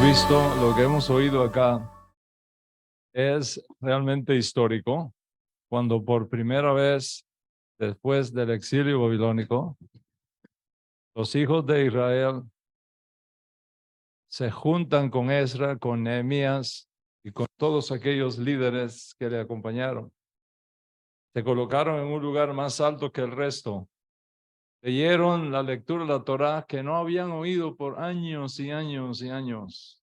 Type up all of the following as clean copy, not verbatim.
visto, lo que hemos oído acá es realmente histórico. Cuando por primera vez, después del exilio babilónico, los hijos de Israel se juntan con Ezra, con Nehemías y con todos aquellos líderes que le acompañaron. Se colocaron en un lugar más alto que el resto. Leyeron la lectura de la Torá que no habían oído por años y años y años.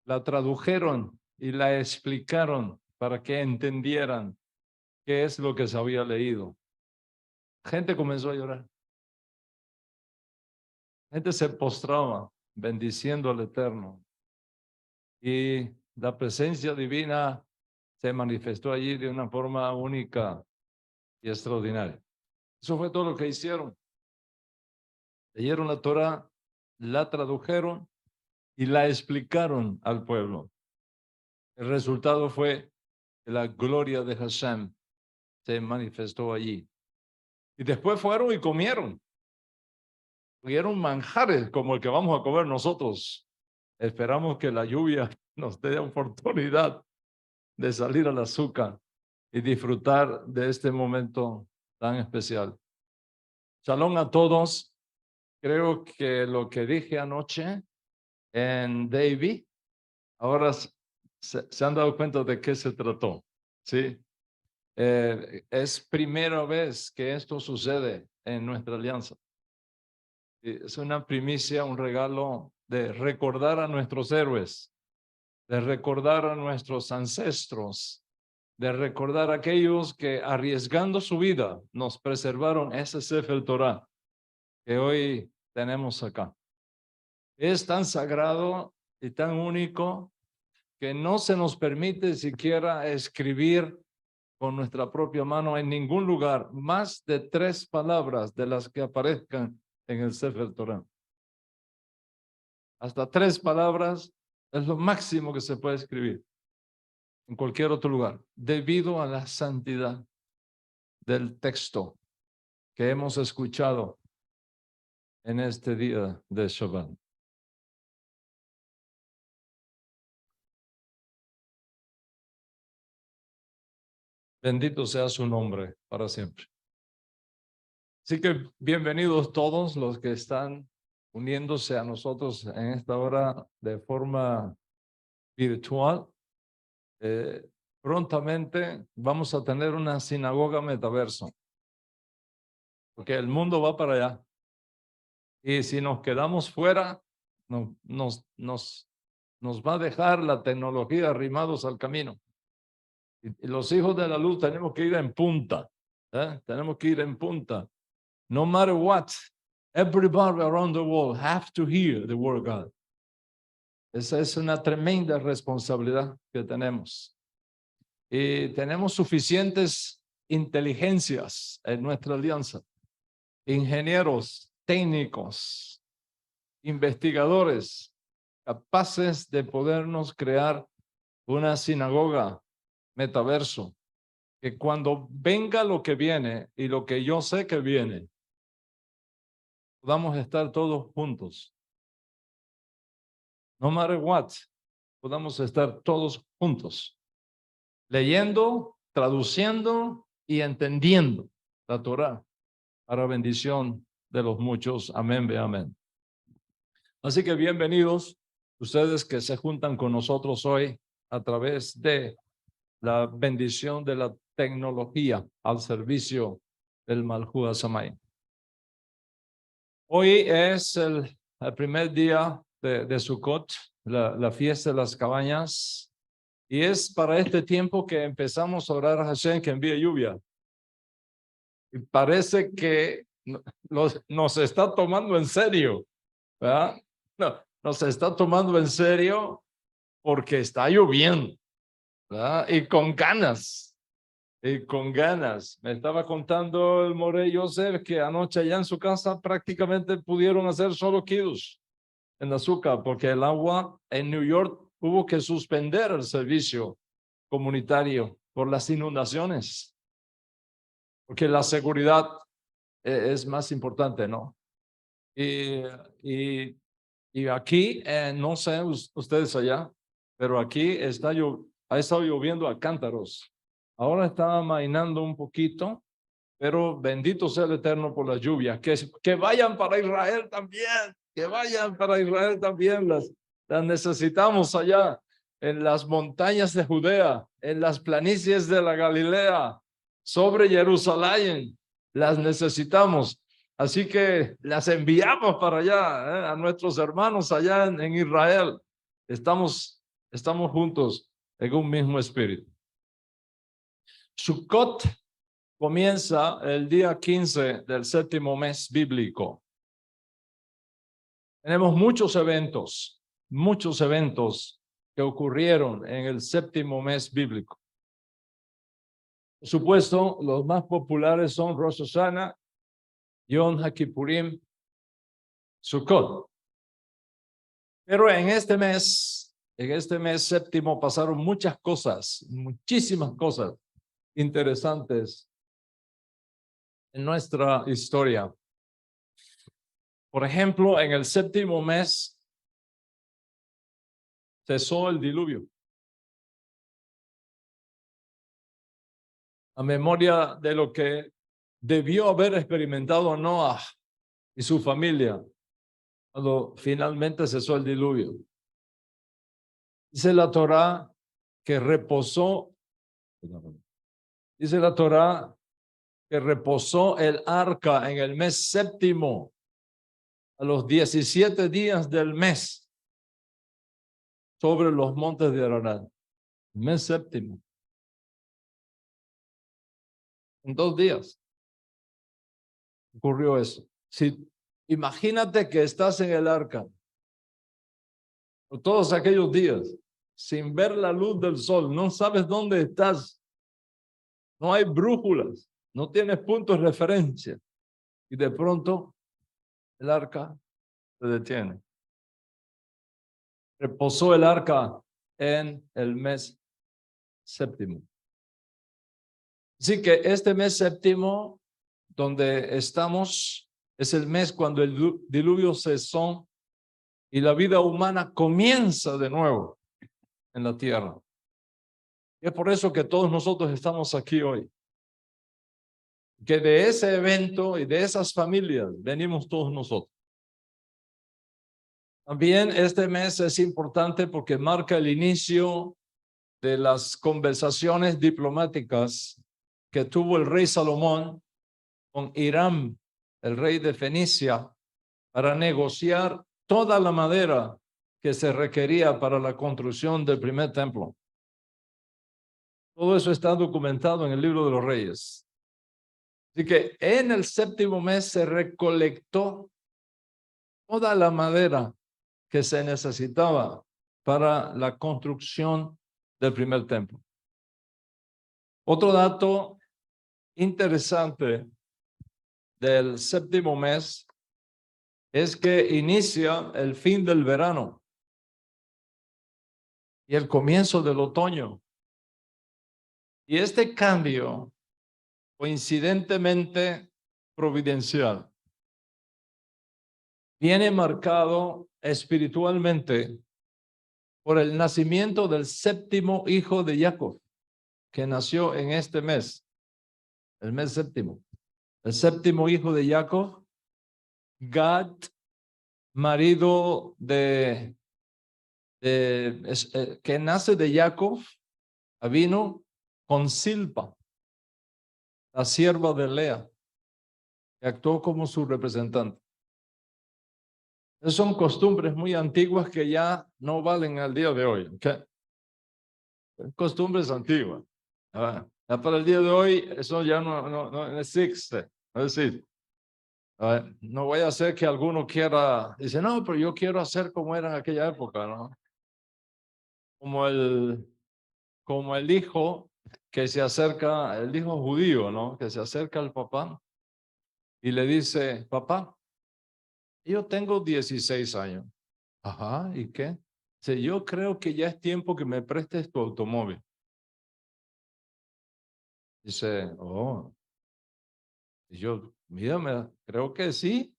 La tradujeron y la explicaron para que entendieran qué es lo que se había leído. Gente comenzó a llorar. Gente se postraba bendiciendo al Eterno. Y la presencia divina se manifestó allí de una forma única y extraordinaria. Eso fue todo lo que hicieron. Leyeron la Torah, la tradujeron y la explicaron al pueblo. El resultado fue que la gloria de Hashem se manifestó allí. Y después fueron y comieron. Comieron manjares como el que vamos a comer nosotros. Esperamos que la lluvia nos dé oportunidad de salir al azúcar y disfrutar de este momento tan especial. Shalom a todos. Creo que lo que dije anoche en Davie, ahora se han dado cuenta de qué se trató. ¿Sí? Es primera vez que esto sucede en nuestra alianza. Es una primicia, un regalo de recordar a nuestros héroes, de recordar a nuestros ancestros, de recordar a aquellos que arriesgando su vida nos preservaron ese Sefer Torah que hoy tenemos acá. Es tan sagrado y tan único que no se nos permite siquiera escribir con nuestra propia mano en ningún lugar más de 3 palabras de las que aparezcan en el Sefer Torah. Hasta 3 palabras es lo máximo que se puede escribir en cualquier otro lugar, debido a la santidad del texto que hemos escuchado en este día de Shabbat. Bendito sea su nombre para siempre. Así que bienvenidos todos los que están uniéndose a nosotros en esta hora de forma virtual. Prontamente vamos a tener una sinagoga metaverso, porque el mundo va para allá. Y si nos quedamos fuera, nos va a dejar la tecnología arrimados al camino. Y los hijos de la luz tenemos que ir en punta. Tenemos que ir en punta. No matter what, everybody around the world have to hear the word of God. Esa es una tremenda responsabilidad que tenemos. Y tenemos suficientes inteligencias en nuestra alianza. Ingenieros, técnicos, investigadores, capaces de podernos crear una sinagoga metaverso, que cuando venga lo que viene y lo que yo sé que viene, podamos estar todos juntos. No matter what, podamos estar todos juntos, leyendo, traduciendo y entendiendo la Torá para bendición de los muchos. Amén, ve amén. Así que bienvenidos ustedes que se juntan con nosotros hoy a través de la bendición de la tecnología al servicio del Malhut Hasamay. Hoy es el primer día de Sukkot, la fiesta de las cabañas, y es para este tiempo que empezamos a orar a Hashem que envíe lluvia. Y parece que nos está tomando en serio, ¿verdad? No, nos está tomando en serio porque está lloviendo, ¿verdad? Y con ganas. Y con ganas. Me estaba contando el Morey Joseph que anoche allá en su casa prácticamente pudieron hacer solo kiddush en azúcar porque el agua en New York hubo que suspender el servicio comunitario por las inundaciones. Porque la seguridad es más importante, ¿no? Y Y aquí, no sé ustedes allá, pero aquí ha estado lloviendo a cántaros. Ahora está amainando un poquito, pero bendito sea el Eterno por las lluvias. Que vayan para Israel también, que vayan para Israel también. Las necesitamos allá, en las montañas de Judea, en las planicies de la Galilea, sobre Jerusalén. Las necesitamos. Así que las enviamos para allá, a nuestros hermanos allá en Israel. Estamos juntos en un mismo espíritu. Sukkot comienza el día 15 del séptimo mes bíblico. Tenemos muchos eventos que ocurrieron en el séptimo mes bíblico. Por supuesto, los más populares son Rosh Hashanah, Yom HaKippurim, Sukkot. Pero en este mes séptimo pasaron muchas cosas, muchísimas cosas interesantes en nuestra historia. Por ejemplo, en el séptimo mes cesó el diluvio. A memoria de lo que debió haber experimentado Noah y su familia cuando finalmente cesó el diluvio. Dice la Torá que reposó el arca en el mes séptimo, a los 17 días del mes, sobre los montes de Ararat. Mes séptimo. En 2 días ocurrió eso. Imagínate que estás en el arca por todos aquellos días, sin ver la luz del sol, no sabes dónde estás, no hay brújulas, no tienes puntos de referencia, y de pronto el arca se detiene. Reposó el arca en el mes séptimo. Así que este mes séptimo, donde estamos, es el mes cuando el diluvio cesó y la vida humana comienza de nuevo en la tierra. Y es por eso que todos nosotros estamos aquí hoy. Que de ese evento y de esas familias venimos todos nosotros. También este mes es importante porque marca el inicio de las conversaciones diplomáticas que tuvo el rey Salomón con Hiram, el rey de Fenicia, para negociar toda la madera que se requería para la construcción del primer templo. Todo eso está documentado en el libro de los Reyes. Así que en el séptimo mes se recolectó toda la madera que se necesitaba para la construcción del primer templo. Otro dato interesante del séptimo mes es que inicia el fin del verano y el comienzo del otoño. Y este cambio, coincidentemente providencial, viene marcado espiritualmente por el nacimiento del séptimo hijo de Jacob, que nació en este mes, el mes séptimo. El séptimo hijo de Jacob, Gad, marido que nace de Jacob, vino con Silpa, la sierva de Lea, que actuó como su representante. Esas son costumbres muy antiguas que ya no valen al día de hoy. ¿Okay? Costumbres antiguas. Ya para el día de hoy eso ya no existe. Es decir, no voy a hacer que alguno quiera, dice, no, pero yo quiero hacer como era en aquella época, ¿no? Como el hijo que se acerca, el hijo judío, ¿no? Que se acerca al papá y le dice, papá, yo tengo 16 años. Ajá, ¿y qué? Dice, yo creo que ya es tiempo que me prestes tu automóvil. Dice, oh, y yo, mírame, creo que sí,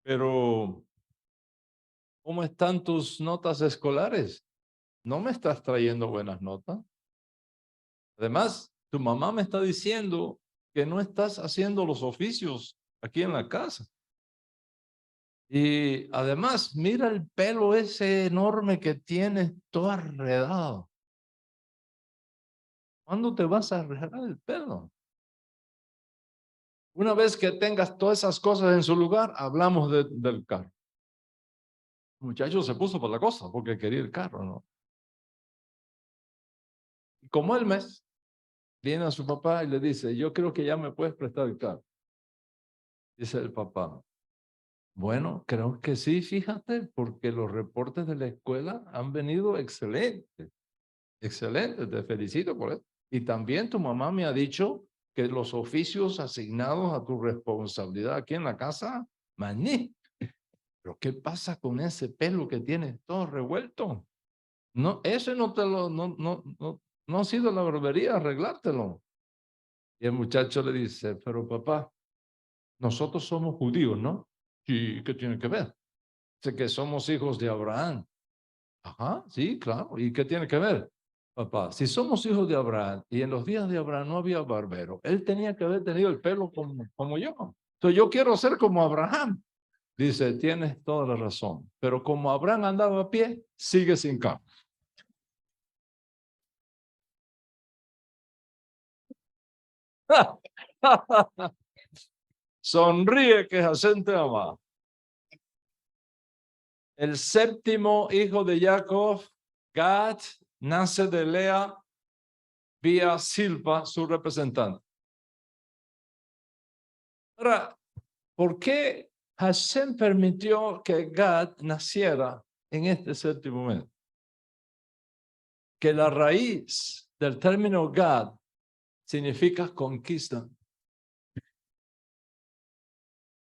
pero ¿Cómo están tus notas escolares? ¿No me estás trayendo buenas notas? Además, tu mamá me está diciendo que no estás haciendo los oficios aquí en la casa. Y además, mira el pelo ese enorme que tienes, todo arredado. ¿Cuándo te vas a arreglar el pelo? Una vez que tengas todas esas cosas en su lugar, hablamos del carro. El muchacho se puso por la cosa porque quería el carro, ¿no? Y como el mes, viene a su papá y le dice, yo creo que ya me puedes prestar el carro. Dice el papá, bueno, creo que sí, fíjate, porque los reportes de la escuela han venido excelentes, excelentes, te felicito por eso. Y también tu mamá me ha dicho que los oficios asignados a tu responsabilidad aquí en la casa, maní. Pero ¿qué pasa con ese pelo que tienes todo revuelto? No, ese no te lo, no ha sido la barbería arreglártelo. Y el muchacho le dice, pero papá, nosotros somos judíos, ¿no? ¿Y qué tiene que ver? Dice que somos hijos de Abraham. Ajá, sí, claro. ¿Y qué tiene que ver? Papá, si somos hijos de Abraham y en los días de Abraham no había barbero, él tenía que haber tenido el pelo como yo. Entonces yo quiero ser como Abraham. Dice, tienes toda la razón, pero como Abraham andaba a pie, sigue sin cambio. Sonríe que Jacén te ama. El séptimo hijo de Jacob, Gad, nace de Lea vía Silpa, su representante. Ahora, ¿por qué Hashem permitió que Gad naciera en este séptimo mes? Que la raíz del término Gad significa conquista.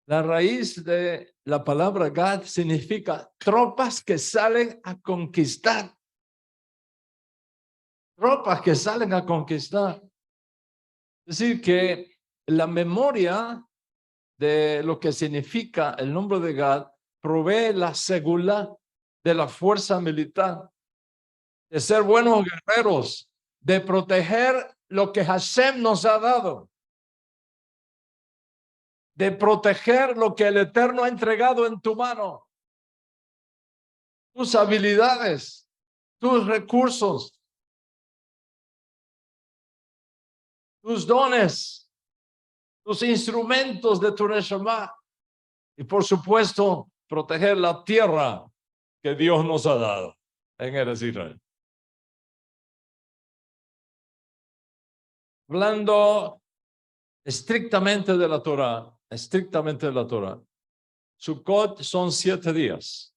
La raíz de la palabra Gad significa tropas que salen a conquistar. Tropas que salen a conquistar. Es decir, que la memoria de lo que significa el nombre de Gad provee la seguridad de la fuerza militar, de ser buenos guerreros, de proteger lo que Hashem nos ha dado, de proteger lo que el Eterno ha entregado en tu mano, tus habilidades, tus recursos, tus dones, tus instrumentos de tu Neshama y por supuesto proteger la tierra que Dios nos ha dado en Eretz Israel. Hablando estrictamente de la Torah, estrictamente de la Torah, Sukkot son 7 días.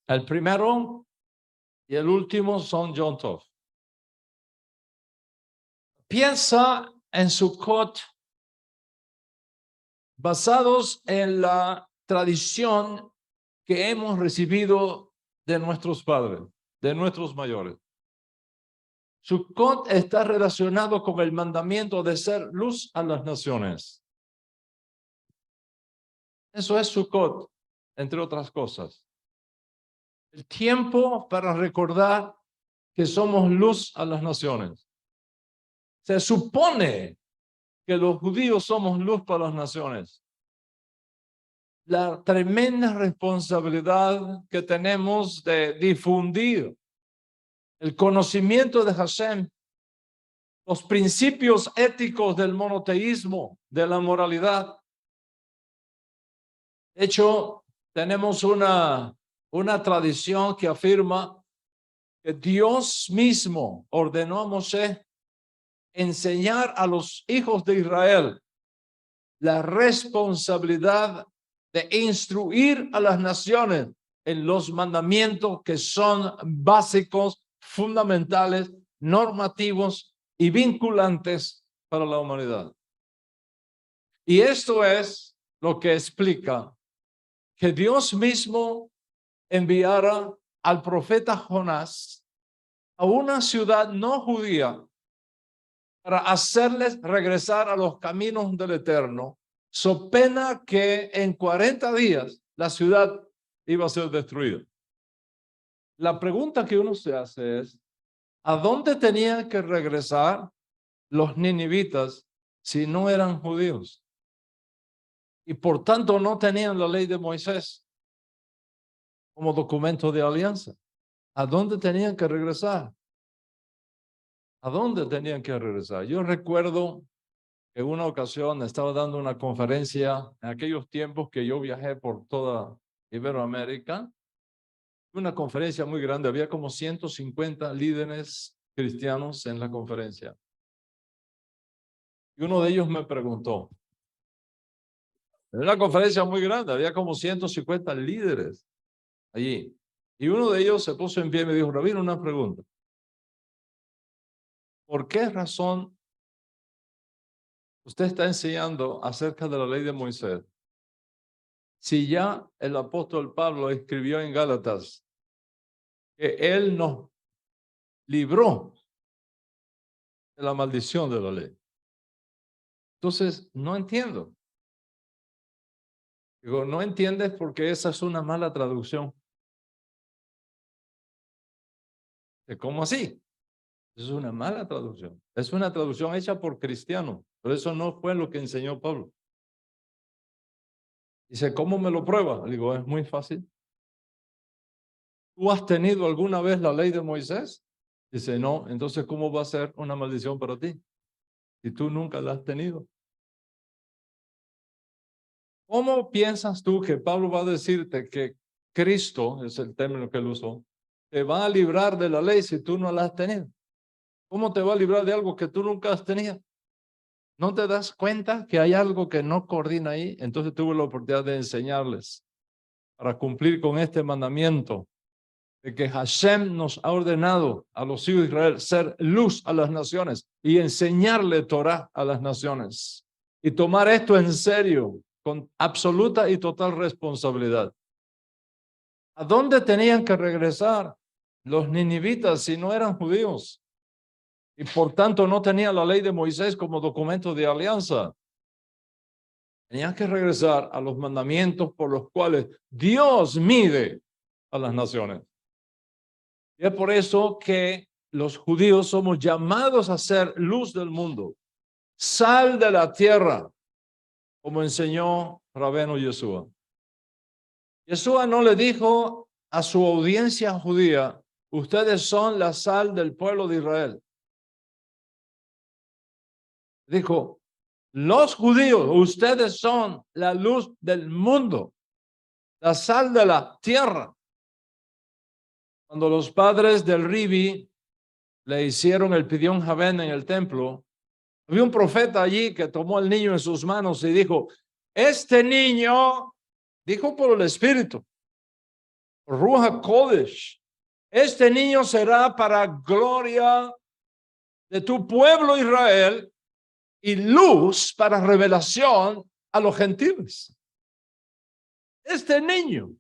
El primero y el último son Yom Tov. Piensa en Sukkot basados en la tradición que hemos recibido de nuestros padres, de nuestros mayores. Sukkot está relacionado con el mandamiento de ser luz a las naciones. Eso es Sukkot, entre otras cosas. El tiempo para recordar que somos luz a las naciones. Se supone que los judíos somos luz para las naciones. La tremenda responsabilidad que tenemos de difundir el conocimiento de Hashem, los principios éticos del monoteísmo, de la moralidad. De hecho, tenemos una tradición que afirma que Dios mismo ordenó a Moisés enseñar a los hijos de Israel la responsabilidad de instruir a las naciones en los mandamientos que son básicos, fundamentales, normativos y vinculantes para la humanidad. Y esto es lo que explica que Dios mismo enviara al profeta Jonás a una ciudad no judía para hacerles regresar a los caminos del Eterno, so pena que en 40 días la ciudad iba a ser destruida. La pregunta que uno se hace es, ¿a dónde tenían que regresar los ninivitas si no eran judíos? Y por tanto no tenían la ley de Moisés como documento de alianza. ¿A dónde tenían que regresar? ¿A dónde tenían que regresar? Yo recuerdo que en una ocasión estaba dando una conferencia en aquellos tiempos que yo viajé por toda Iberoamérica. Una conferencia muy grande, había como 150 líderes cristianos en la conferencia. Y uno de ellos me preguntó, era una conferencia muy grande, había como 150 líderes allí. Y uno de ellos se puso en pie y me dijo, Rabino, una pregunta. ¿Por qué razón usted está enseñando acerca de la ley de Moisés? Si ya el apóstol Pablo escribió en Gálatas que él nos libró de la maldición de la ley. Entonces, no entiendo. Digo, no entiendes porque esa es una mala traducción. ¿Cómo así? Es una mala traducción. Es una traducción hecha por cristianos. Pero eso no fue lo que enseñó Pablo. Dice, ¿cómo me lo prueba? Digo, es muy fácil. ¿Tú has tenido alguna vez la ley de Moisés? Dice, no. Entonces, ¿cómo va a ser una maldición para ti? Si tú nunca la has tenido. ¿Cómo piensas tú que Pablo va a decirte que Cristo, es el término que él usó, te va a librar de la ley si tú no la has tenido? ¿Cómo te va a librar de algo que tú nunca has tenido? ¿No te das cuenta que hay algo que no coordina ahí? Entonces tuve la oportunidad de enseñarles para cumplir con este mandamiento de que Hashem nos ha ordenado a los hijos de Israel ser luz a las naciones y enseñarle Torah a las naciones y tomar esto en serio con absoluta y total responsabilidad. ¿A dónde tenían que regresar los ninivitas si no eran judíos? Y por tanto no tenían la ley de Moisés como documento de alianza. Tenían que regresar a los mandamientos por los cuales Dios mide a las naciones. Y es por eso que los judíos somos llamados a ser luz del mundo, sal de la tierra, como enseñó Rabeno Yeshua. Yeshua no le dijo a su audiencia judía, ustedes son la sal del pueblo de Israel. Dijo, los judíos, ustedes son la luz del mundo, la sal de la tierra. Cuando los padres del Ribi le hicieron el Pidyon Haben en el templo, había un profeta allí que tomó al niño en sus manos y dijo, este niño, dijo por el Espíritu, Ruach Kodesh, este niño será para gloria de tu pueblo Israel y luz para revelación a los gentiles. Este niño.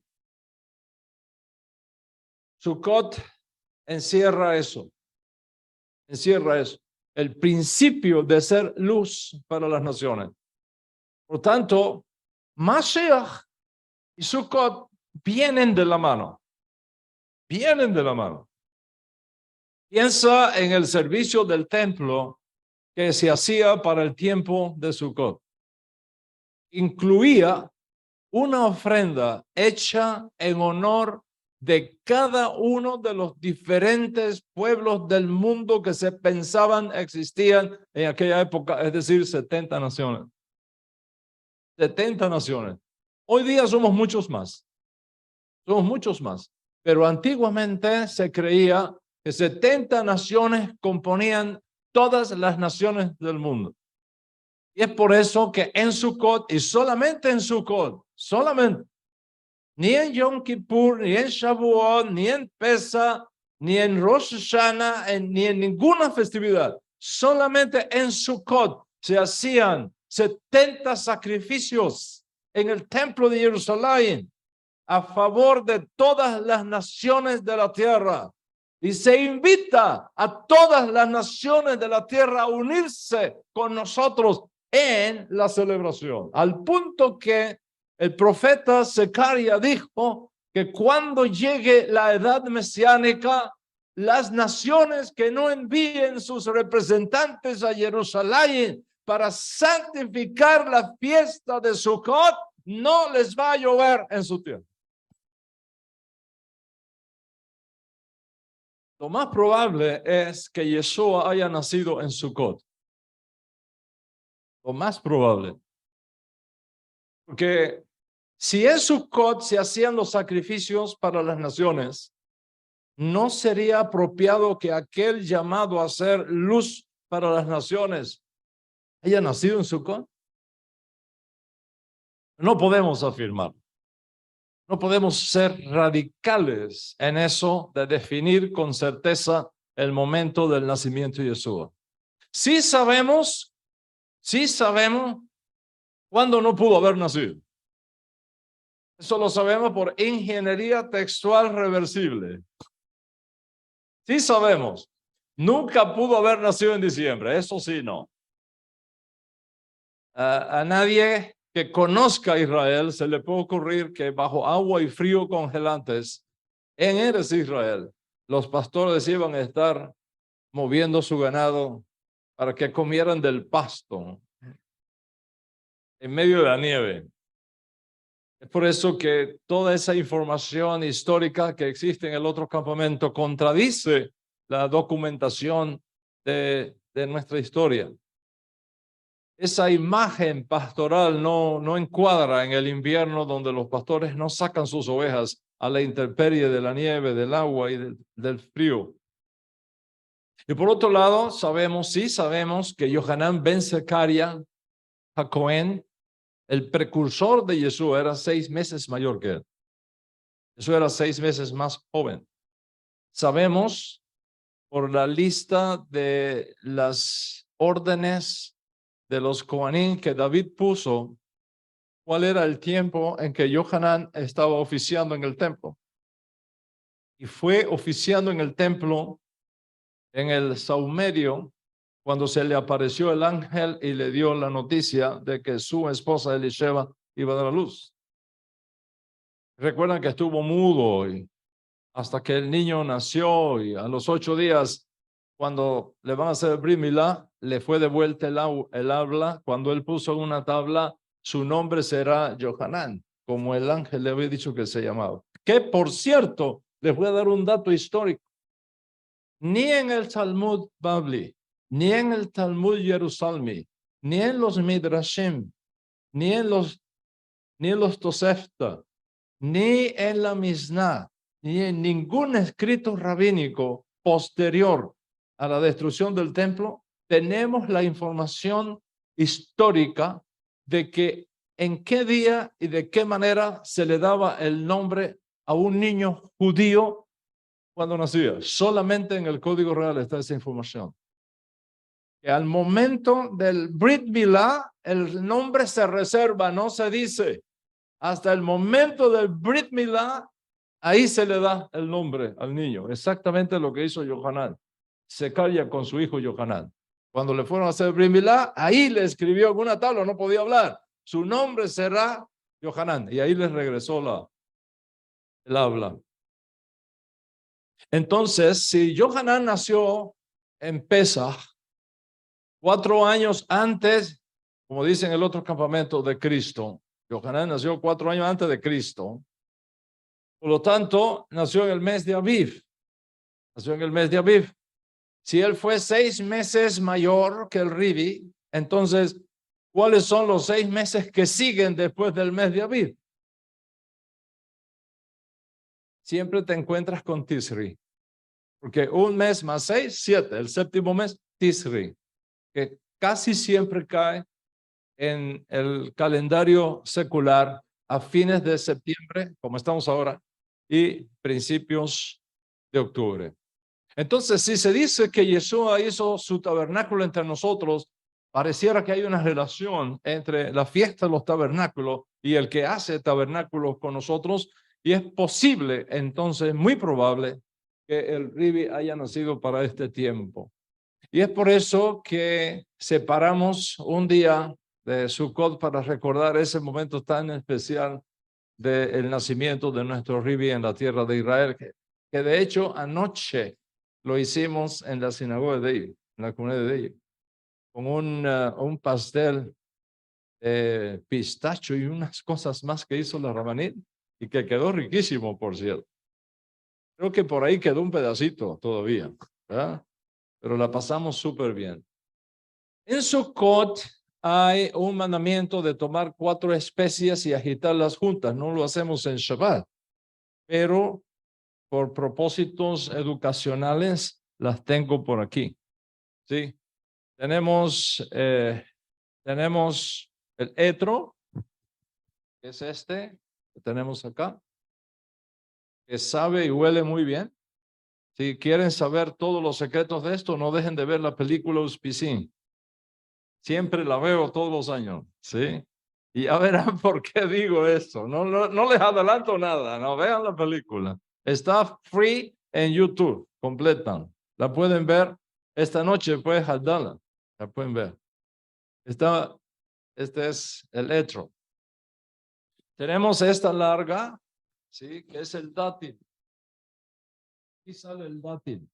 Sukkot encierra eso. Encierra eso. El principio de ser luz para las naciones. Por tanto, Mashiach y Sukkot vienen de la mano. Vienen de la mano. Piensa en el servicio del templo que se hacía para el tiempo de Sukkot. Incluía una ofrenda hecha en honor de cada uno de los diferentes pueblos del mundo que se pensaban existían en aquella época, es decir, 70 naciones. 70 naciones. Hoy día somos muchos más. Somos muchos más. Pero antiguamente se creía que 70 naciones componían todas las naciones del mundo. Y es por eso que en Sukkot, y solamente en Sukkot, solamente, ni en Yom Kippur, ni en Shavuot, ni en Pesach, ni en Rosh Hashanah, ni en ninguna festividad, solamente en Sukkot se hacían 70 sacrificios en el templo de Jerusalén a favor de todas las naciones de la tierra. Y se invita a todas las naciones de la tierra a unirse con nosotros en la celebración, al punto que el profeta Zacarías dijo que cuando llegue la edad mesiánica, las naciones que no envíen sus representantes a Jerusalén para santificar la fiesta de Sukkot, no les va a llover en su tierra. Lo más probable es que Yeshua haya nacido en Sukkot. Lo más probable. Porque si en Sukkot se hacían los sacrificios para las naciones, ¿no sería apropiado que aquel llamado a ser luz para las naciones haya nacido en Sukkot? No podemos afirmar. No podemos ser radicales en eso de definir con certeza el momento del nacimiento de Yeshua. Sí sabemos cuándo no pudo haber nacido. Eso lo sabemos por ingeniería textual reversible. Sí sabemos. Nunca pudo haber nacido en diciembre. Eso sí, no. A nadie que conozca a Israel se le puede ocurrir que bajo agua y frío congelantes en Eretz Israel los pastores iban a estar moviendo su ganado para que comieran del pasto en medio de la nieve. Es por eso que toda esa información histórica que existe en el otro campamento contradice la documentación de nuestra historia. Esa imagen pastoral no encuadra en el invierno donde los pastores no sacan sus ovejas a la intemperie de la nieve, del agua y del frío. Y por otro lado, sabemos que Yohanan ben Zecaria HaKohen, el precursor de Yeshua, era 6 meses mayor que él. Yeshua era 6 meses más joven. Sabemos por la lista de las órdenes de los Kohanim que David puso, cuál era el tiempo en que Yohanan estaba oficiando en el templo. Y fue oficiando en el templo en el saumerio cuando se le apareció el ángel y le dio la noticia de que su esposa Elisheba iba a dar a luz. Recuerdan que estuvo mudo hasta que el niño nació y a los 8 días, cuando le van a hacer el Brit Milá, le fue devuelta el habla. Cuando él puso en una tabla, su nombre será Yohanan, como el ángel le había dicho que se llamaba. Que, por cierto, les voy a dar un dato histórico. Ni en el Talmud Babli, ni en el Talmud Jerusalmi, ni en los Midrashim, ni en los Tosefta, ni en la Mishnah, ni en ningún escrito rabínico posterior a la destrucción del templo, tenemos la información histórica de que en qué día y de qué manera se le daba el nombre a un niño judío cuando nacía. Solamente en el Código Real está esa información. Que al momento del Brit Milá, el nombre se reserva, no se dice. Hasta el momento del Brit Milá, ahí se le da el nombre al niño. Exactamente lo que hizo Yohanan. Zecaria con su hijo Yohanan. Cuando le fueron a hacer el Brit Milá, ahí le escribió en una tabla, no podía hablar. Su nombre será Yohanan. Y ahí les regresó el habla. Entonces, si Yohanan nació en Pesach, 4 años antes, como dice en el otro campamento, de Cristo, Yohanan nació 4 años antes de Cristo. Por lo tanto, nació en el mes de Aviv. Nació en el mes de Aviv. Si él fue 6 meses mayor que el Rivi, entonces, ¿cuáles son los 6 meses que siguen después del mes de Aviv? Siempre te encuentras con Tisri. Porque un mes más 6, 7. El séptimo mes, Tisri. Que casi siempre cae en el calendario secular a fines de septiembre, como estamos ahora, y principios de octubre. Entonces, si se dice que Yeshua hizo su tabernáculo entre nosotros, pareciera que hay una relación entre la fiesta de los tabernáculos y el que hace tabernáculos con nosotros, y es posible, entonces, muy probable, que el Rivi haya nacido para este tiempo. Y es por eso que separamos un día de Sukkot para recordar ese momento tan especial del nacimiento de nuestro Ribi en la tierra de Israel, que de hecho anoche lo hicimos en la sinagoga de ellos, en la comunidad de ellos, con un pastel de pistacho y unas cosas más que hizo la Rabanit y que quedó riquísimo, por cierto. Creo que por ahí quedó un pedacito todavía, ¿verdad? Pero la pasamos súper bien. En Sukkot hay un mandamiento de tomar 4 especies y agitarlas juntas. No lo hacemos en Shabbat, pero por propósitos educacionales las tengo por aquí. ¿Sí? Tenemos el etro, que es este que tenemos acá, que sabe y huele muy bien. Si quieren saber todos los secretos de esto, no dejen de ver la película Uspicín. Siempre la veo todos los años, ¿sí? Y ya verán por qué digo esto. No les adelanto nada, no vean la película. Está free en YouTube, completa. La pueden ver esta noche, pues, Hadala. La pueden ver. Este es el etro. Tenemos esta larga, ¿sí? Que es el dátil. Aquí sale el dátil.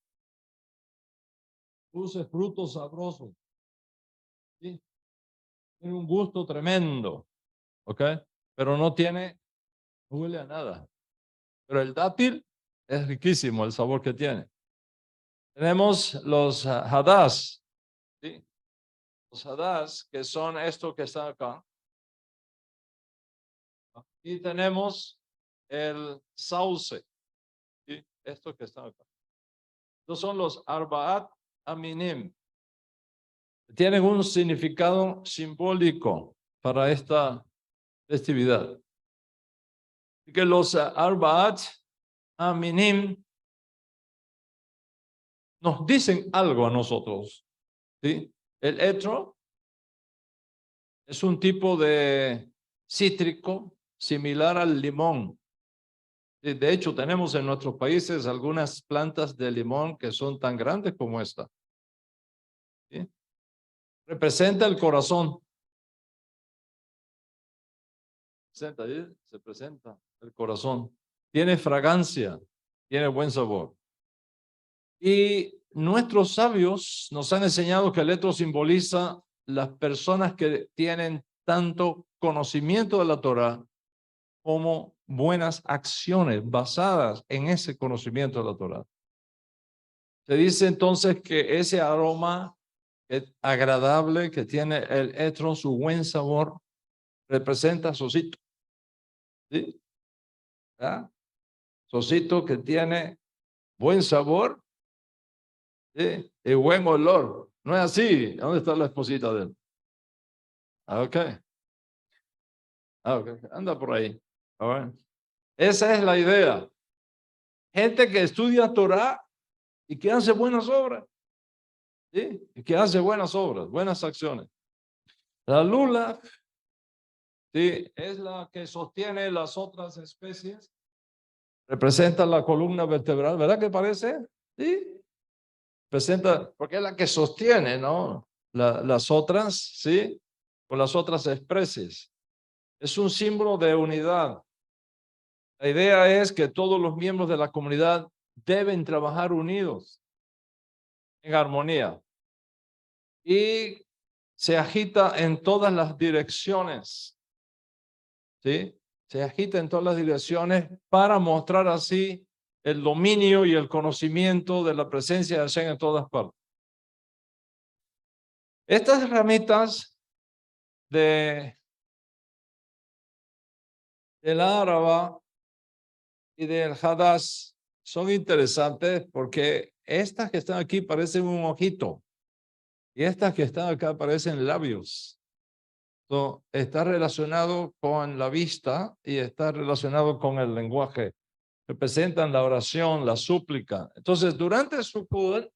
Produce frutos sabrosos. ¿Sí? Tiene un gusto tremendo, ¿ok? Pero no huele a nada. Pero el dátil es riquísimo el sabor que tiene. Tenemos los hadás, ¿sí? Los hadás, que son estos que están acá. Y tenemos el sauce, ¿sí? Estos que están acá. Estos son los arba'at aminim. Tienen un significado simbólico para esta festividad. Y que los arba'at aminim nos dicen algo a nosotros, ¿sí? El etro es un tipo de cítrico similar al limón. De hecho, tenemos en nuestros países algunas plantas de limón que son tan grandes como esta. ¿Sí? Representa el corazón. Se presenta el corazón. Tiene fragancia, tiene buen sabor. Y nuestros sabios nos han enseñado que el etro simboliza las personas que tienen tanto conocimiento de la Torah como buenas acciones basadas en ese conocimiento de la Torah. Se dice entonces que ese aroma agradable que tiene el etro, su buen sabor, representa Sosito. ¿Sí? ¿Ah? Sosito que tiene buen sabor, ¿sí? Y buen olor. No es así. ¿Dónde está la esposita de él? Ok. Okay. Anda por ahí. Esa es la idea. Gente que estudia Torah y que hace buenas obras. ¿Sí? Y que hace buenas obras, buenas acciones. La lula, ¿sí? Es la que sostiene las otras especies. Representa la columna vertebral, ¿verdad que parece? Sí. Presenta, porque es la que sostiene, ¿no? Las otras, ¿sí? Con las otras especies. Es un símbolo de unidad. La idea es que todos los miembros de la comunidad deben trabajar unidos, en armonía. Y se agita en todas las direcciones, ¿sí? Se agita en todas las direcciones para mostrar así el dominio y el conocimiento de la presencia de Hashem en todas partes. Estas ramitas del Áraba y del Hadash son interesantes porque estas que están aquí parecen un ojito y estas que están acá parecen labios. Esto está relacionado con la vista y está relacionado con el lenguaje. Representan la oración, la súplica. Entonces, durante Sukkot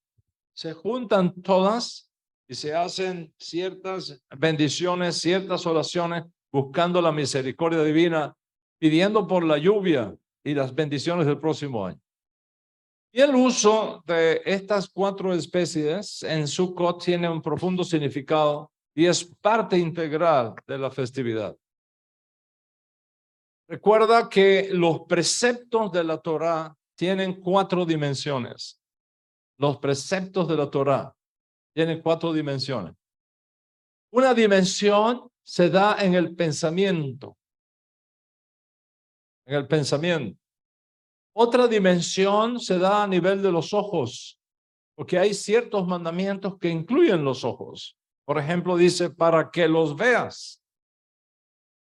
se juntan todas y se hacen ciertas bendiciones, ciertas oraciones, buscando la misericordia divina, pidiendo por la lluvia y las bendiciones del próximo año. Y el uso de estas 4 especies en Sukkot tiene un profundo significado y es parte integral de la festividad. Recuerda que los preceptos de la Torá tienen 4 dimensiones. Los preceptos de la Torá tienen 4 dimensiones. Una dimensión se da en el pensamiento. En el pensamiento. Otra dimensión se da a nivel de los ojos, porque hay ciertos mandamientos que incluyen los ojos. Por ejemplo, dice, para que los veas.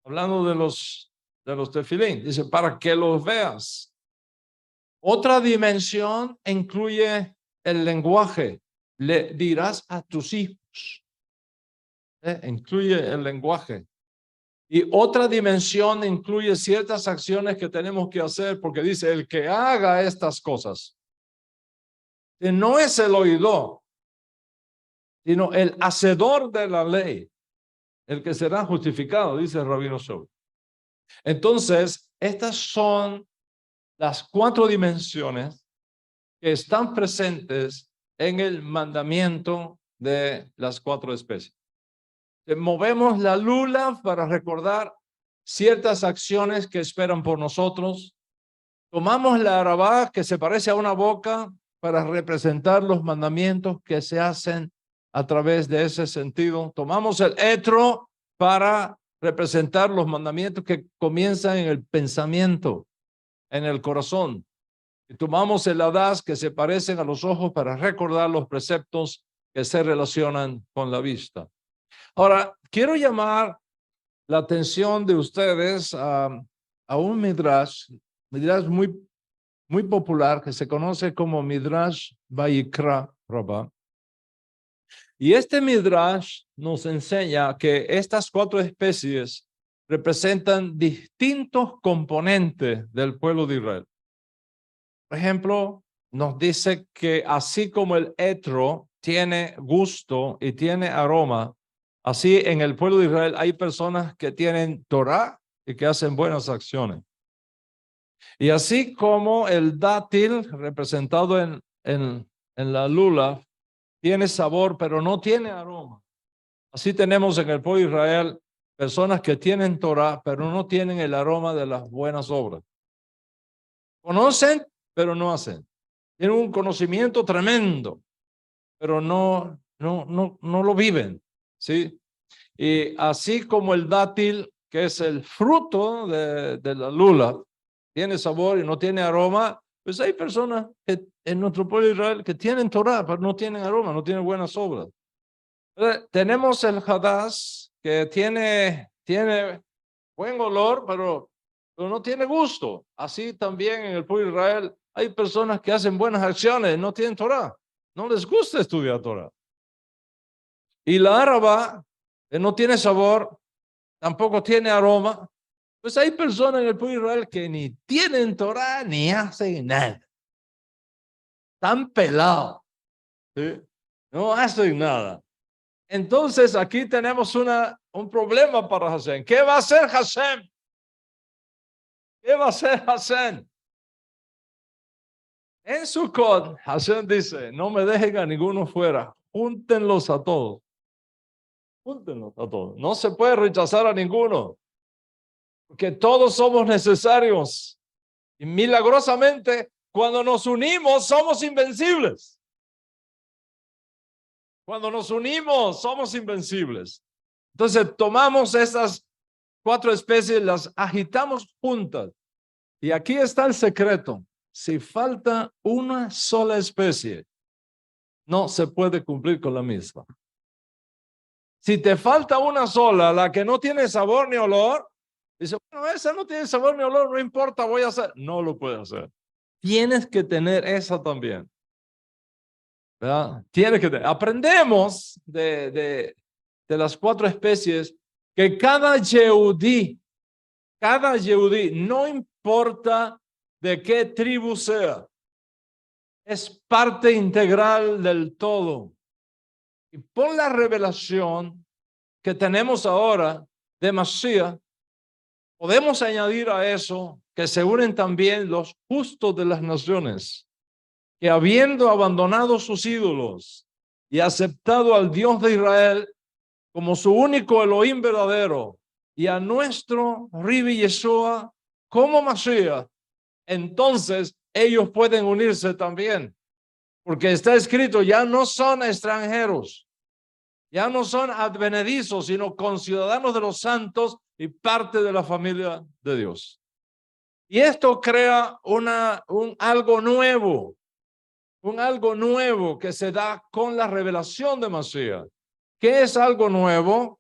Hablando de los tefilín, dice, para que los veas. Otra dimensión incluye el lenguaje. Le dirás a tus hijos. Incluye el lenguaje. Y otra dimensión incluye ciertas acciones que tenemos que hacer, porque dice, el que haga estas cosas, que no es el oidor, sino el hacedor de la ley, el que será justificado, dice el Rabino Shaul. Entonces, estas son las 4 dimensiones que están presentes en el mandamiento de las 4 especies. Movemos la lula para recordar ciertas acciones que esperan por nosotros. Tomamos la arabá, que se parece a una boca, para representar los mandamientos que se hacen a través de ese sentido. Tomamos el etro para representar los mandamientos que comienzan en el pensamiento, en el corazón. Y tomamos el adás, que se parecen a los ojos, para recordar los preceptos que se relacionan con la vista. Ahora, quiero llamar la atención de ustedes a un midrash muy popular, que se conoce como Midrash Vayikra Rabbah. Y este midrash nos enseña que estas 4 especies representan distintos componentes del pueblo de Israel. Por ejemplo, nos dice que así como el etro tiene gusto y tiene aroma, así en el pueblo de Israel hay personas que tienen Torah y que hacen buenas acciones. Y así como el dátil representado en la lula tiene sabor pero no tiene aroma, así tenemos en el pueblo de Israel personas que tienen Torah pero no tienen el aroma de las buenas obras. Conocen pero no hacen. Tienen un conocimiento tremendo, pero no lo viven, ¿sí? Y así como el dátil, que es el fruto de la lula, tiene sabor y no tiene aroma, pues hay personas que en nuestro pueblo de Israel que tienen Torah, pero no tienen aroma, no tienen buenas obras. Tenemos el Hadass, que tiene buen olor, pero no tiene gusto. Así también en el pueblo de Israel hay personas que hacen buenas acciones, no tienen Torah, no les gusta estudiar Torah. Y la araba, que no tiene sabor, tampoco tiene aroma, pues hay personas en el pueblo de Israel que ni tienen Torah ni hacen nada. Están pelados, ¿sí? No hacen nada. Entonces aquí tenemos un problema para Hashem. ¿Qué va a hacer Hashem? ¿Qué va a hacer Hashem? En Sukkot, Hashem dice, no me dejen a ninguno fuera, júntenlos a todos. Júntenlos a todos. No se puede rechazar a ninguno, porque todos somos necesarios. Y milagrosamente, cuando nos unimos, somos invencibles. Cuando nos unimos, somos invencibles. Entonces, tomamos estas 4 especies, las agitamos juntas. Y aquí está el secreto. Si falta una sola especie, no se puede cumplir con la misma. Si te falta una sola, la que no tiene sabor ni olor, dice, bueno, esa no tiene sabor ni olor, no importa, voy a hacer. No lo puedes hacer. Tienes que tener esa también. ¿Verdad? Tienes que tener. Aprendemos de las 4 especies que cada Yehudí, no importa de qué tribu sea, es parte integral del todo. Y por la revelación que tenemos ahora de Mashiach, podemos añadir a eso que se unen también los justos de las naciones, que habiendo abandonado sus ídolos y aceptado al Dios de Israel como su único Elohim verdadero, y a nuestro Ribi Yeshua como Mashiach, entonces ellos pueden unirse también. Porque está escrito, ya no son extranjeros, ya no son advenedizos, sino conciudadanos de los santos y parte de la familia de Dios. Y esto crea algo nuevo que se da con la revelación de Mashiach. ¿Qué es algo nuevo?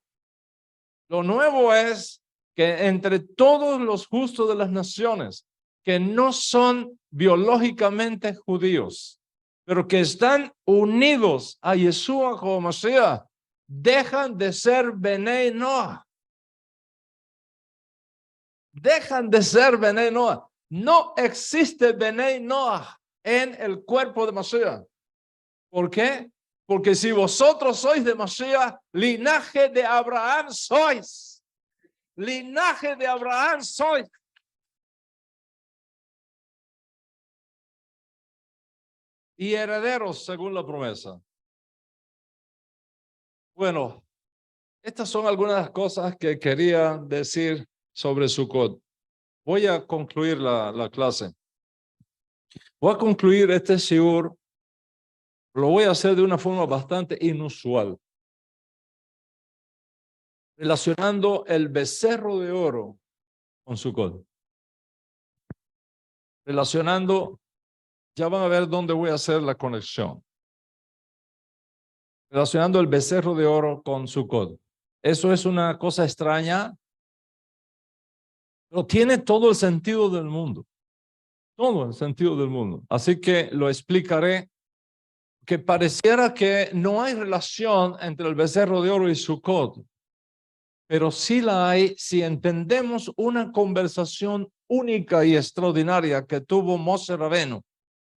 Lo nuevo es que entre todos los justos de las naciones, que no son biológicamente judíos, pero que están unidos a Yeshua como Mashiach, dejan de ser Benei Noah. Dejan de ser Benei Noah. No existe Benei Noah en el cuerpo de Mashiach. ¿Por qué? Porque si vosotros sois de Mashiach, linaje de Abraham sois. Linaje de Abraham sois. Y herederos según la promesa. Bueno, estas son algunas cosas que quería decir sobre Sukkot. Voy a concluir la clase. Voy a concluir este shiur. Lo voy a hacer de una forma bastante inusual. Relacionando el becerro de oro con Sukkot. Relacionando, ya van a ver dónde voy a hacer la conexión. Relacionando el becerro de oro con Sukkot. Eso es una cosa extraña, pero tiene todo el sentido del mundo. Todo el sentido del mundo. Así que lo explicaré, que pareciera que no hay relación entre el becerro de oro y Sukkot, pero sí la hay si entendemos una conversación única y extraordinaria que tuvo Moshe Rabenu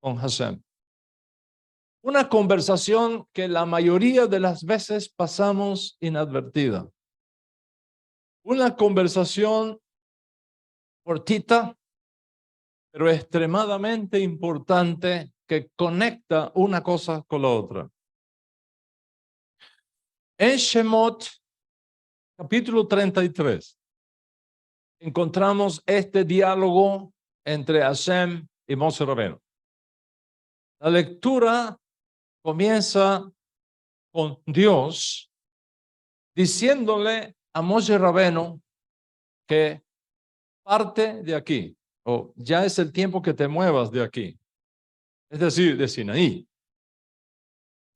con Hashem. Una conversación que la mayoría de las veces pasamos inadvertida. Una conversación cortita, pero extremadamente importante que conecta una cosa con la otra. En Shemot, capítulo 33, encontramos este diálogo entre Hashem y Moshe Rabenu. La lectura comienza con Dios diciéndole a Moshe Rabenu que parte de aquí, o ya es el tiempo que te muevas de aquí, es decir, de Sinaí,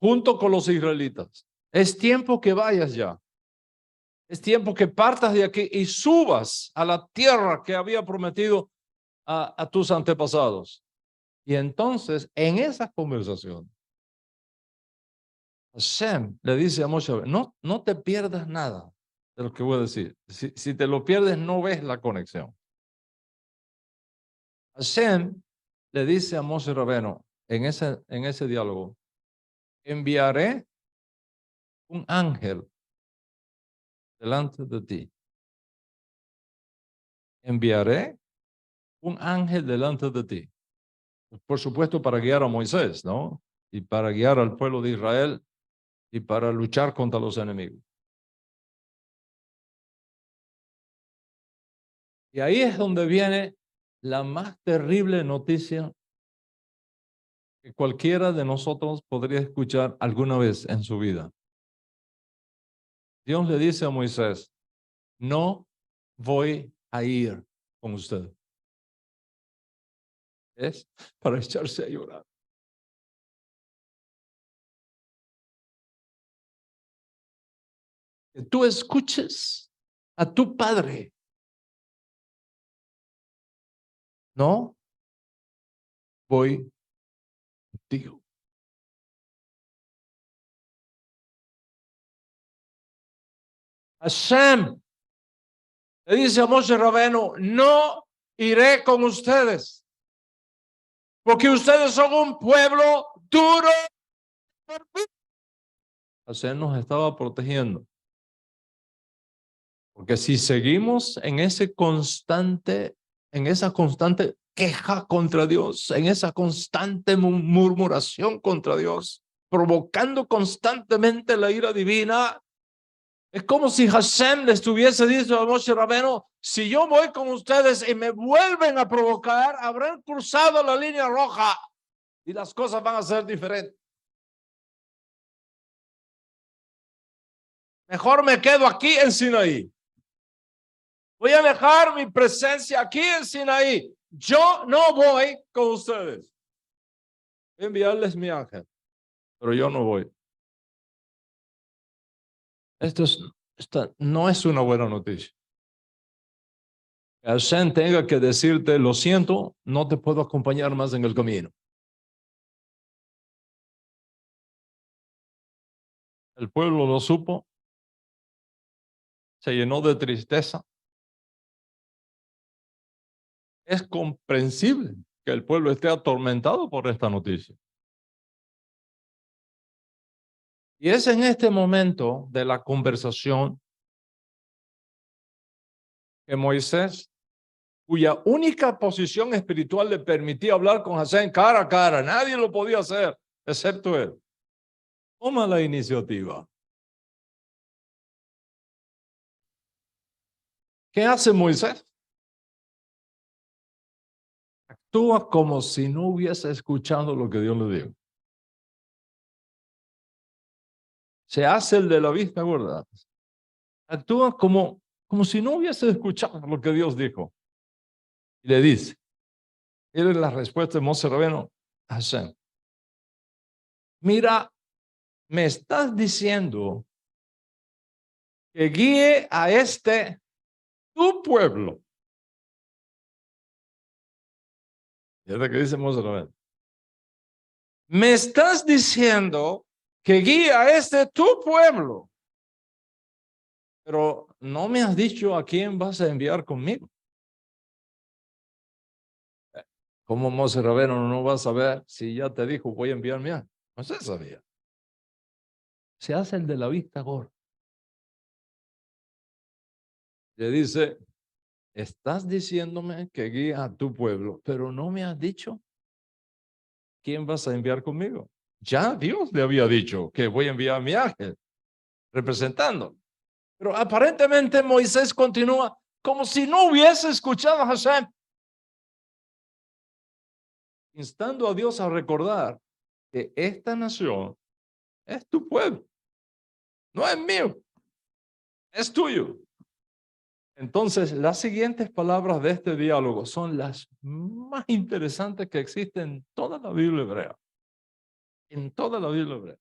junto con los israelitas. Es tiempo que vayas ya. Es tiempo que partas de aquí y subas a la tierra que había prometido a tus antepasados. Y entonces, en esa conversación, Hashem le dice a Moshe, no te pierdas nada de lo que voy a decir. Si te lo pierdes, no ves la conexión. Hashem le dice a Moshe Rabeno en ese diálogo, enviaré un ángel delante de ti. Enviaré un ángel delante de ti. Por supuesto, para guiar a Moisés, ¿no? Y para guiar al pueblo de Israel y para luchar contra los enemigos. Y ahí es donde viene la más terrible noticia que cualquiera de nosotros podría escuchar alguna vez en su vida. Dios le dice a Moisés, no voy a ir con usted. Es para echarse a llorar. Que tú escuches a tu padre. No voy contigo. Hashem le dice a Moshe Rabenu, no iré con ustedes, porque ustedes son un pueblo duro. Hashem nos estaba protegiendo. Porque si seguimos en esa constante queja contra Dios, en esa constante murmuración contra Dios, provocando constantemente la ira divina, Es como si Hashem les estuviese dicho a Moshe Rabbeinu, si yo voy con ustedes y me vuelven a provocar, habrán cruzado la línea roja y las cosas van a ser diferentes. Mejor me quedo aquí en Sinaí. Voy a dejar mi presencia aquí en Sinaí. Yo no voy con ustedes. Voy a enviarles mi ángel, pero yo no voy. Esta no es una buena noticia. Que Hashem tenga que decirte, lo siento, no te puedo acompañar más en el camino. El pueblo lo supo, se llenó de tristeza. Es comprensible que el pueblo esté atormentado por esta noticia. Y es en este momento de la conversación que Moisés, cuya única posición espiritual le permitía hablar con Hashem cara a cara, nadie lo podía hacer, excepto él, toma la iniciativa. ¿Qué hace Moisés? Actúa como si no hubiese escuchado lo que Dios le dijo. Se hace el de la vista gorda. Actúa como si no hubiese escuchado lo que Dios dijo. Y le dice, él es la respuesta de Moshe Rabbeinu a Hashem. Mira, me estás diciendo que guíe a tu pueblo. Fíjate que dice Moshe Rabbeinu. Me estás diciendo que guíe a tu pueblo. Pero no me has dicho a quién vas a enviar conmigo. ¿Cómo Moshe Rabbeinu no va a saber si ya te dijo voy a enviarme a? No se sabía. Se hace el de la vista gorda. Le dice, estás diciéndome que guía a tu pueblo, pero no me has dicho quién vas a enviar conmigo. Ya Dios le había dicho que voy a enviar a mi ángel representando. Pero aparentemente Moisés continúa como si no hubiese escuchado a Hashem, instando a Dios a recordar que esta nación es tu pueblo, no es mío, es tuyo. Entonces, las siguientes palabras de este diálogo son las más interesantes que existen en toda la Biblia hebrea. En toda la Biblia hebrea.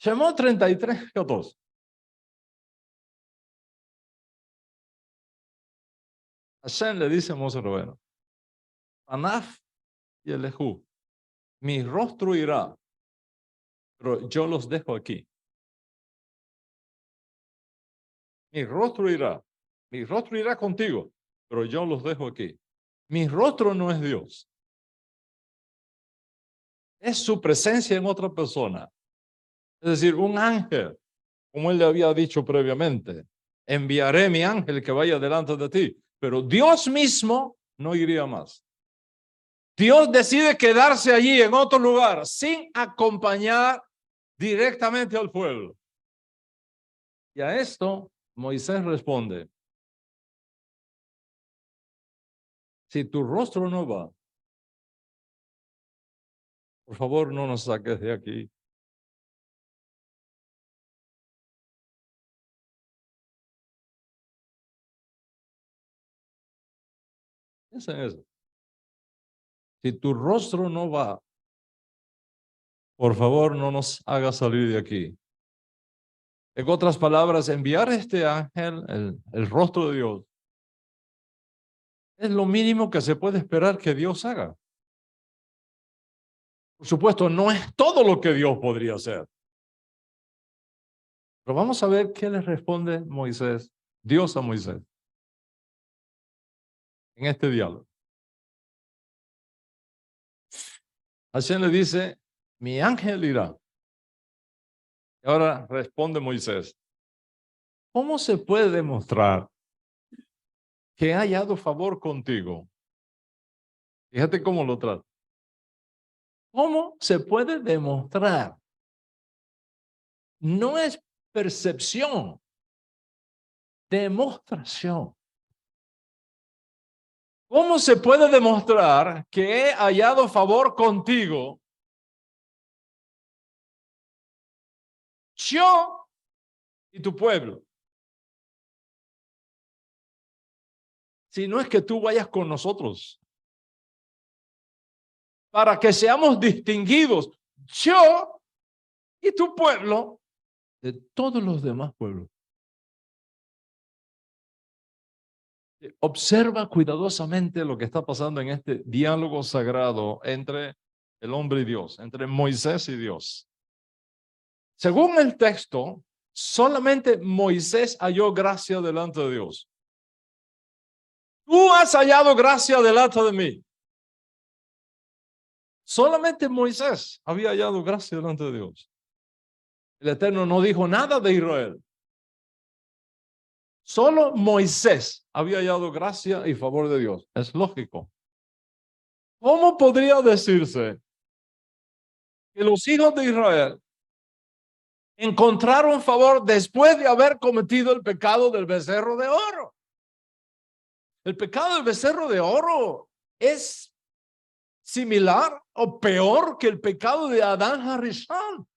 Shemot 33:14. Hashem le dice a Moshe Rabbeinu, Anaf y Elejú, mi rostro irá, pero yo los dejo aquí. Mi rostro irá contigo, pero yo los dejo aquí. Mi rostro no es Dios, es su presencia en otra persona. Es decir, un ángel, como él le había dicho previamente, enviaré mi ángel que vaya delante de ti, pero Dios mismo no iría más. Dios decide quedarse allí en otro lugar sin acompañar directamente al pueblo. Y a esto Moisés responde, si tu rostro no va, por favor no nos saques de aquí. Piensa en eso. Si tu rostro no va, por favor no nos hagas salir de aquí. En otras palabras, enviar este ángel, el rostro de Dios, es lo mínimo que se puede esperar que Dios haga. Por supuesto, no es todo lo que Dios podría hacer. Pero vamos a ver qué le responde Moisés, Dios a Moisés, en este diálogo. Hashem le dice, mi ángel irá. Y ahora responde Moisés, ¿cómo se puede demostrar que ha hallado favor contigo? Fíjate cómo lo trata. ¿Cómo se puede demostrar? No es percepción, demostración. ¿Cómo se puede demostrar que he hallado favor contigo? Yo y tu pueblo. Si no es que tú vayas con nosotros, para que seamos distinguidos, yo y tu pueblo, de todos los demás pueblos. Observa cuidadosamente lo que está pasando en este diálogo sagrado entre el hombre y Dios, entre Moisés y Dios. Según el texto, solamente Moisés halló gracia delante de Dios. Tú has hallado gracia delante de mí. Solamente Moisés había hallado gracia delante de Dios. El Eterno no dijo nada de Israel. Solo Moisés había hallado gracia y favor de Dios. Es lógico. ¿Cómo podría decirse que los hijos de Israel encontraron favor después de haber cometido el pecado del becerro de oro? El pecado del becerro de oro es similar o peor que el pecado de Adán Harishon.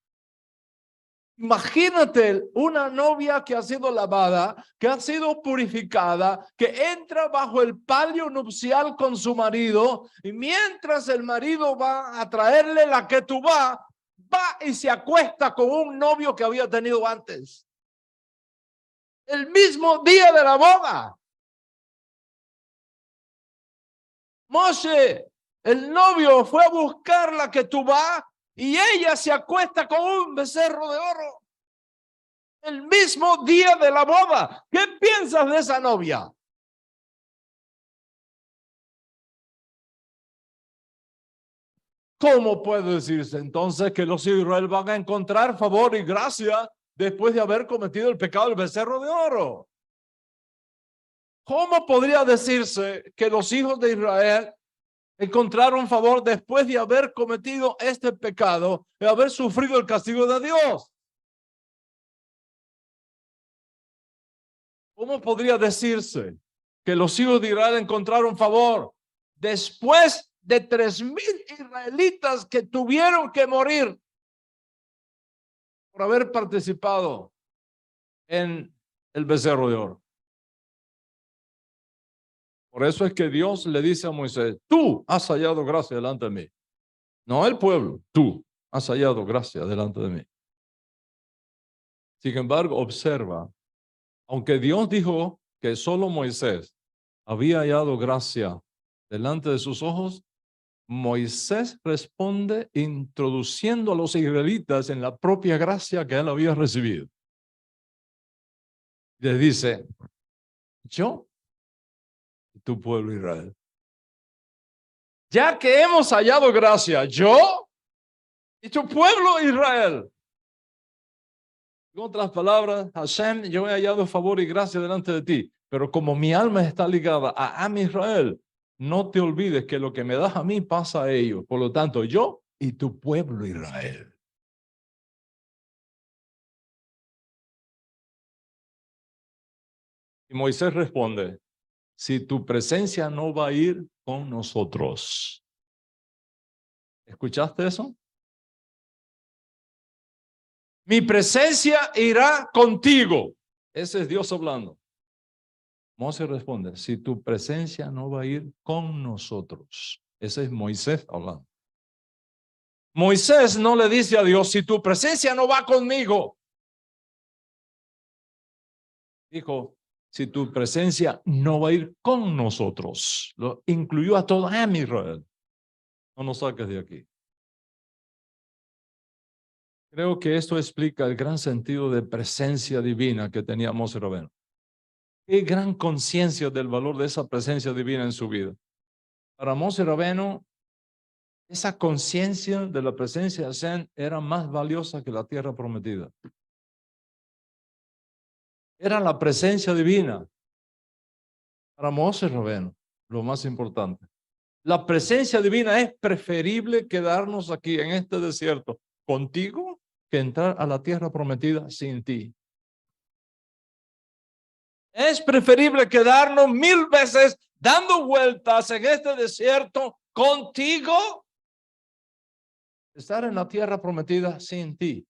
Imagínate una novia que ha sido lavada, que ha sido purificada, que entra bajo el palio nupcial con su marido, y mientras el marido va a traerle la ketubá, va y se acuesta con un novio que había tenido antes. El mismo día de la boda. Moshe, el novio, fue a buscar la ketubá y ella se acuesta con un becerro de oro. El mismo día de la boda. ¿Qué piensas de esa novia? ¿Cómo puede decirse entonces que los hijos de Israel van a encontrar favor y gracia después de haber cometido el pecado del becerro de oro? ¿Cómo podría decirse que los hijos de Israel encontraron favor después de haber cometido este pecado y haber sufrido el castigo de Dios? ¿Cómo podría decirse que los hijos de Israel encontraron favor después de 3,000 israelitas que tuvieron que morir por haber participado en el becerro de oro? Por eso es que Dios le dice a Moisés: tú has hallado gracia delante de mí. No el pueblo, tú has hallado gracia delante de mí. Sin embargo, observa, aunque Dios dijo que solo Moisés había hallado gracia delante de sus ojos, Moisés responde introduciendo a los israelitas en la propia gracia que él había recibido. Les dice: yo y tu pueblo Israel, ya que hemos hallado gracia, yo y tu pueblo Israel. En otras palabras, Hashem, yo he hallado favor y gracia delante de ti, pero como mi alma está ligada a Am Israel, no te olvides que lo que me das a mí pasa a ellos. Por lo tanto, yo y tu pueblo Israel. Y Moisés responde: si tu presencia no va a ir con nosotros. ¿Escuchaste eso? Mi presencia irá contigo. Ese es Dios hablando. Moisés responde: si tu presencia no va a ir con nosotros. Ese es Moisés hablando. Moisés no le dice a Dios: si tu presencia no va conmigo. Dijo: si tu presencia no va a ir con nosotros. Lo incluyó a toda Israel. No nos saques de aquí. Creo que esto explica el gran sentido de presencia divina que tenía Moshe Rabbeinu. Qué gran conciencia del valor de esa presencia divina en su vida. Para Moshe Rabbeinu, esa conciencia de la presencia de Hashem era más valiosa que la tierra prometida. Era la presencia divina. Para Moshe Rabbeinu, lo más importante. La presencia divina es preferible quedarnos aquí en este desierto contigo que entrar a la tierra prometida sin ti. Es preferible quedarnos 1000 veces dando vueltas en este desierto contigo, estar en la tierra prometida sin ti.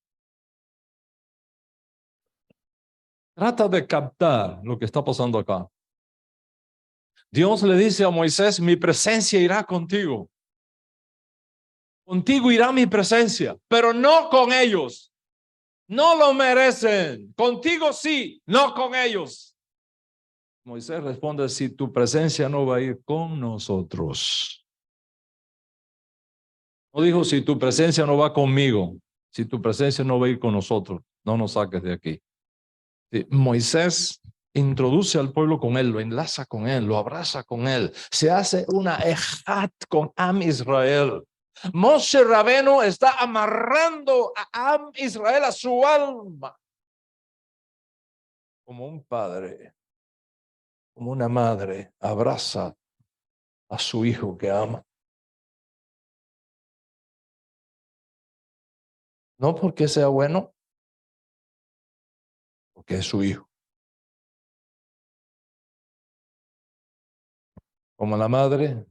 Trata de captar lo que está pasando acá. Dios le dice a Moisés, mi presencia irá contigo. Contigo irá mi presencia, pero no con ellos. No lo merecen. Contigo sí, no con ellos. Moisés responde, si tu presencia no va a ir con nosotros. No dijo, si tu presencia no va conmigo, si tu presencia no va a ir con nosotros, no nos saques de aquí. Sí, Moisés introduce al pueblo con él, lo enlaza con él, lo abraza con él. Se hace una ejat con Am Israel. Moshe Rabeno está amarrando a Am Israel a su alma. Como un padre, como una madre, abraza a su hijo que ama. No porque sea bueno, porque es su hijo. Como la madre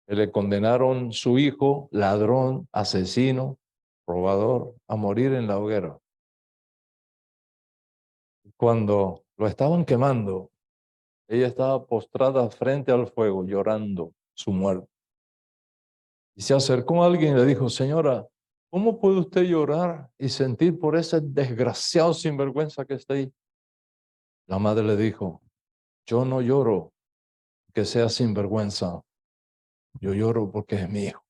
que le condenaron su hijo, ladrón, asesino, robador, a morir en la hoguera. Cuando lo estaban quemando, ella estaba postrada frente al fuego, llorando su muerte. Y se acercó a alguien y le dijo, señora, ¿cómo puede usted llorar y sentir por ese desgraciado sinvergüenza que está ahí? La madre le dijo, yo no lloro que sea sinvergüenza, yo lloro porque es mi hijo.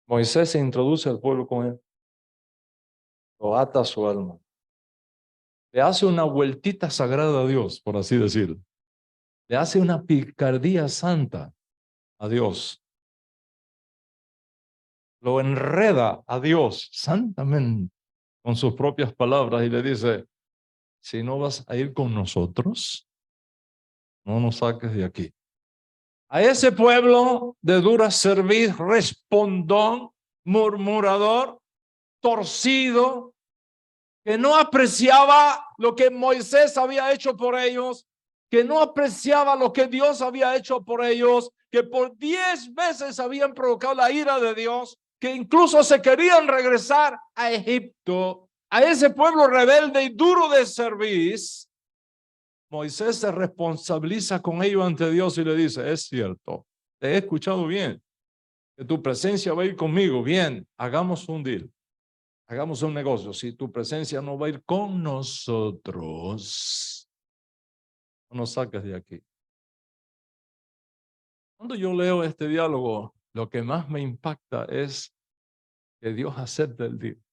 Moisés se introduce al pueblo con él, lo ata a su alma, le hace una vueltita sagrada a Dios, por así decirlo. Le hace una picardía santa a Dios. Lo enreda a Dios santamente con sus propias palabras y le dice, si no vas a ir con nosotros, no nos saques de aquí. A ese pueblo de dura cerviz, respondón, murmurador, torcido, que no apreciaba lo que Moisés había hecho por ellos, que no apreciaba lo que Dios había hecho por ellos, que por 10 veces habían provocado la ira de Dios, que incluso se querían regresar a Egipto. A ese pueblo rebelde y duro de cerviz, Moisés se responsabiliza con ellos ante Dios y le dice, es cierto, te he escuchado bien, que tu presencia va a ir conmigo, bien, hagamos un deal. Hagamos un negocio. Si tu presencia no va a ir con nosotros, no nos saques de aquí. Cuando yo leo este diálogo, lo que más me impacta es que Dios acepta el deal.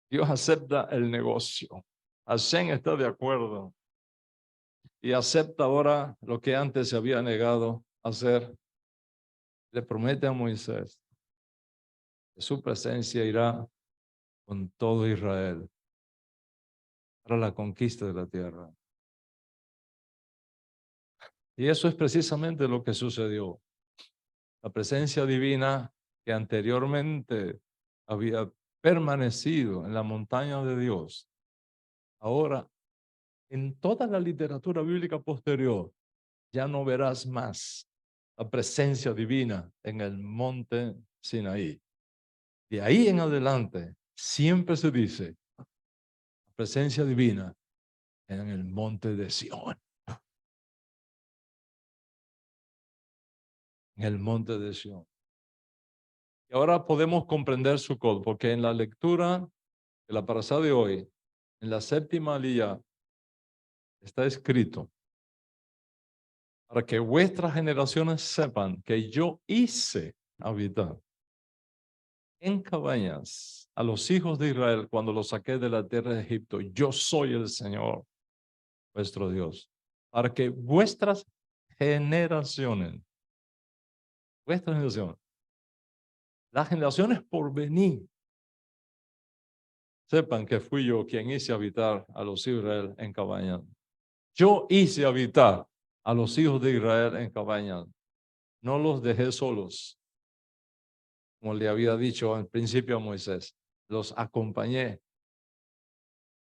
Dios acepta el negocio. Hashem está de acuerdo y acepta ahora lo que antes se había negado a hacer. Le promete a Moisés que su presencia irá con todo Israel para la conquista de la tierra. Y eso es precisamente lo que sucedió. La presencia divina que anteriormente había permanecido en la montaña de Dios, ahora en toda la literatura bíblica posterior, ya no verás más la presencia divina en el monte Sinaí. De ahí en adelante, siempre se dice la presencia divina en el monte de Sión. En el monte de Sión. Y ahora podemos comprender su cod, porque en la lectura de la parasá de hoy, en la séptima aliyá, está escrito, para que vuestras generaciones sepan que yo hice habitar en cabañas a los hijos de Israel cuando los saqué de la tierra de Egipto. Yo soy el Señor, vuestro Dios, para que vuestras generaciones, las generaciones por venir, sepan que fui yo quien hice habitar a los hijos de Israel en cabañas. Yo hice habitar a los hijos de Israel en cabañas. No los dejé solos, como le había dicho al principio a Moisés. los acompañé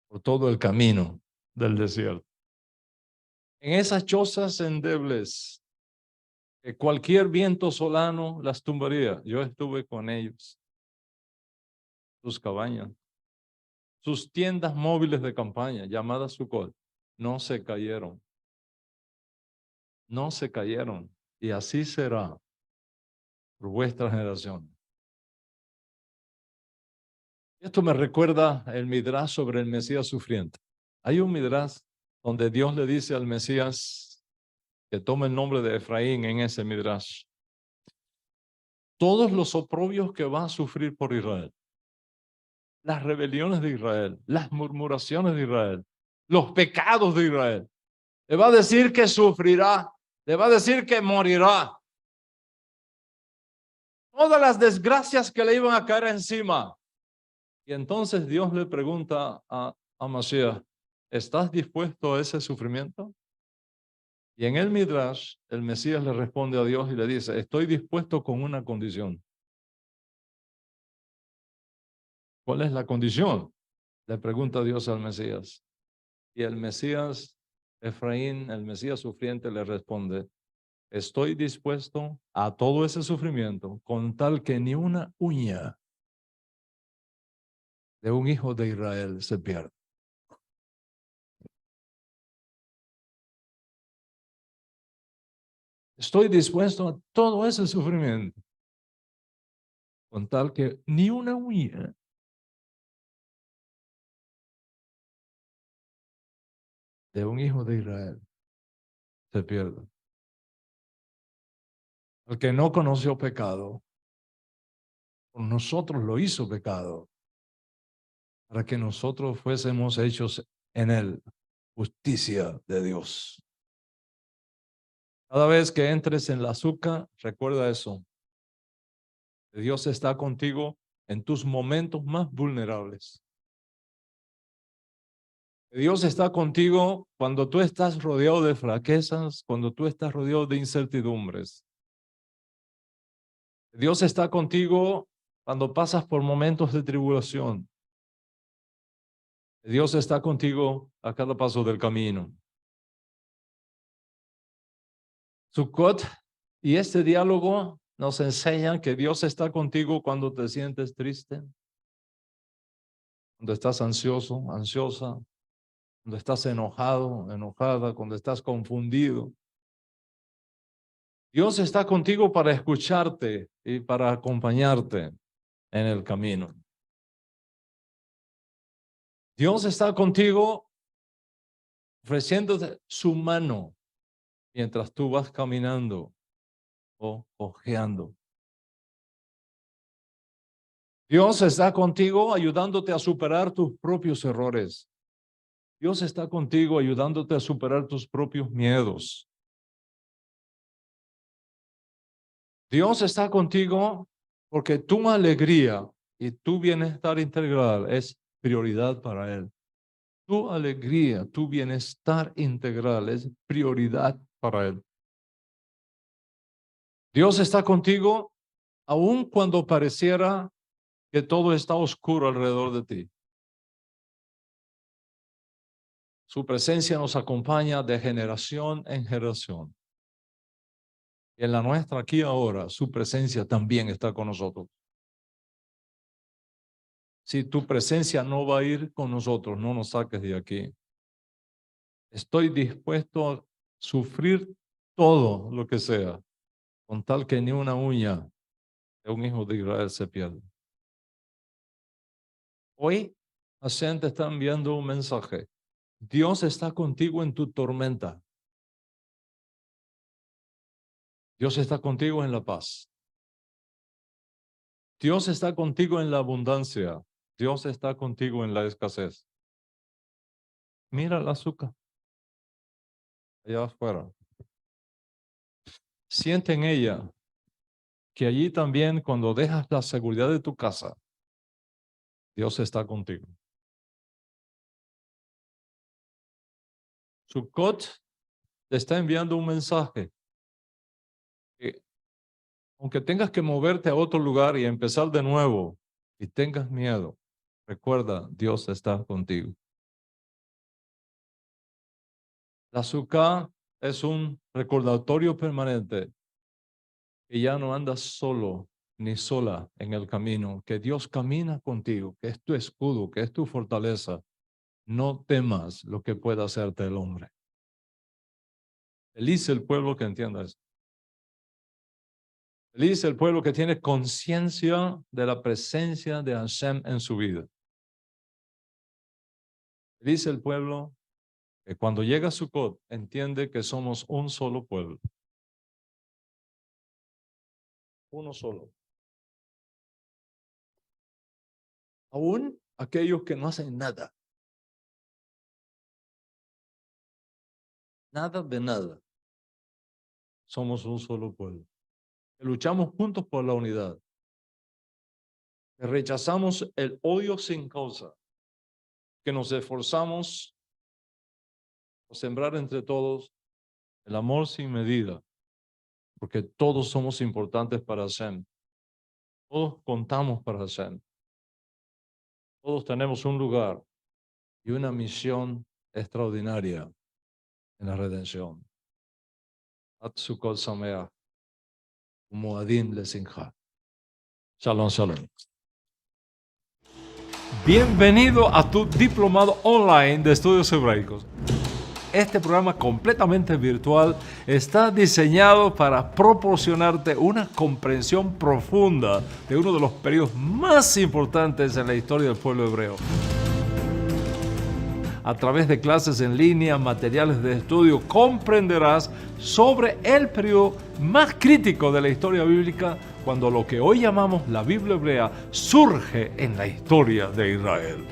por todo el camino del desierto. En esas chozas endebles, que cualquier viento solano las tumbaría, yo estuve con ellos. Sus cabañas, sus tiendas móviles de campaña, llamadas Sucot, no se cayeron. No se cayeron. Y así será por vuestra generación. Esto me recuerda el Midrash sobre el Mesías sufriente. Hay un Midrash donde Dios le dice al Mesías que tome el nombre de Efraín en ese Midrash. Todos los oprobios que va a sufrir por Israel, las rebeliones de Israel, las murmuraciones de Israel, los pecados de Israel, le va a decir que sufrirá, le va a decir que morirá. Todas las desgracias que le iban a caer encima. Y entonces Dios le pregunta a Mashiach, ¿estás dispuesto a ese sufrimiento? Y en el Midrash, el Mesías le responde a Dios y le dice, estoy dispuesto con una condición. ¿Cuál es la condición? Le pregunta Dios al Mesías. Y el Mesías, Efraín, el Mesías sufriente, le responde, estoy dispuesto a todo ese sufrimiento con tal que ni una uña de un hijo de Israel se pierda. Estoy dispuesto a todo ese sufrimiento con tal que ni una uña de un hijo de Israel se pierda. El que no conoció pecado, por nosotros lo hizo pecado, para que nosotros fuésemos hechos en él justicia de Dios. Cada vez que entres en la azúcar, recuerda eso. Que Dios está contigo en tus momentos más vulnerables. Que Dios está contigo cuando tú estás rodeado de flaquezas, cuando tú estás rodeado de incertidumbres. Dios está contigo cuando pasas por momentos de tribulación. Dios está contigo a cada paso del camino. Sukkot y este diálogo nos enseñan que Dios está contigo cuando te sientes triste, cuando estás ansioso, ansiosa, cuando estás enojado, enojada, cuando estás confundido. Dios está contigo para escucharte y para acompañarte en el camino. Dios está contigo ofreciéndote su mano mientras tú vas caminando o ojeando. Dios está contigo ayudándote a superar tus propios errores. Dios está contigo ayudándote a superar tus propios miedos. Dios está contigo porque tu alegría y tu bienestar integral es prioridad para Él. Tu alegría, tu bienestar integral es prioridad para Él. Dios está contigo aun cuando pareciera que todo está oscuro alrededor de ti. Su presencia nos acompaña de generación en generación. Y en la nuestra aquí ahora, su presencia también está con nosotros. Si tu presencia no va a ir con nosotros, no nos saques de aquí. Estoy dispuesto a sufrir todo lo que sea, con tal que ni una uña de un hijo de Israel se pierda. Hoy, Hashem te está enviando un mensaje. Dios está contigo en tu tormenta. Dios está contigo en la paz. Dios está contigo en la abundancia. Dios está contigo en la escasez. Mira el azúcar allá afuera. Siente en ella que allí también, cuando dejas la seguridad de tu casa, Dios está contigo. Sukkot te está enviando un mensaje. Que, aunque tengas que moverte a otro lugar y empezar de nuevo y tengas miedo, recuerda, Dios está contigo. La Sukkah es un recordatorio permanente que ya no andas solo ni sola en el camino, que Dios camina contigo, que es tu escudo, que es tu fortaleza. No temas lo que pueda hacerte el hombre. Feliz el pueblo que entienda esto. Feliz el pueblo que tiene conciencia de la presencia de Hashem en su vida. Feliz el pueblo que cuando llega a Sukkot entiende que somos un solo pueblo. Uno solo. Aún aquellos que no hacen nada. Nada de nada. Somos un solo pueblo. Que luchamos juntos por la unidad. Que rechazamos el odio sin causa. Que nos esforzamos por sembrar entre todos el amor sin medida. Porque todos somos importantes para Hashem. Todos contamos para Hashem. Todos tenemos un lugar y una misión extraordinaria en la redención. Sukkot Sameach, Moadim Lesimcha. Shalom, shalom. Bienvenido a tu diplomado online de estudios hebraicos. Este programa completamente virtual está diseñado para proporcionarte una comprensión profunda de uno de los periodos más importantes en la historia del pueblo hebreo. A través de clases en línea, materiales de estudio, comprenderás sobre el periodo más crítico de la historia bíblica, cuando lo que hoy llamamos la Biblia hebrea surge en la historia de Israel.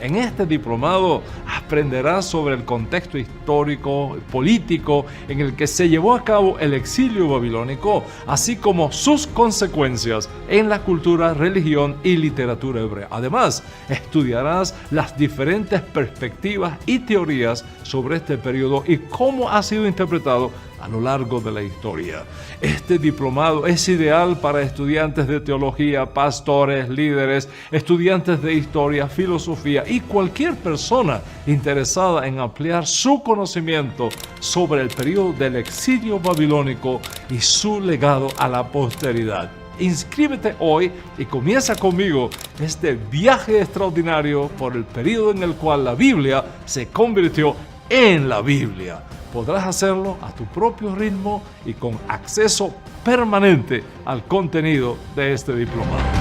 En este diplomado aprenderás sobre el contexto histórico y político en el que se llevó a cabo el exilio babilónico, así como sus consecuencias en la cultura, religión y literatura hebrea. Además, estudiarás las diferentes perspectivas y teorías sobre este periodo y cómo ha sido interpretado a lo largo de la historia. Este diplomado es ideal para estudiantes de teología, pastores, líderes, estudiantes de historia, filosofía y cualquier persona interesada en ampliar su conocimiento sobre el periodo del exilio babilónico y su legado a la posteridad. Inscríbete hoy y comienza conmigo este viaje extraordinario por el periodo en el cual la Biblia se convirtió en la Biblia. Podrás hacerlo a tu propio ritmo y con acceso permanente al contenido de este diplomado.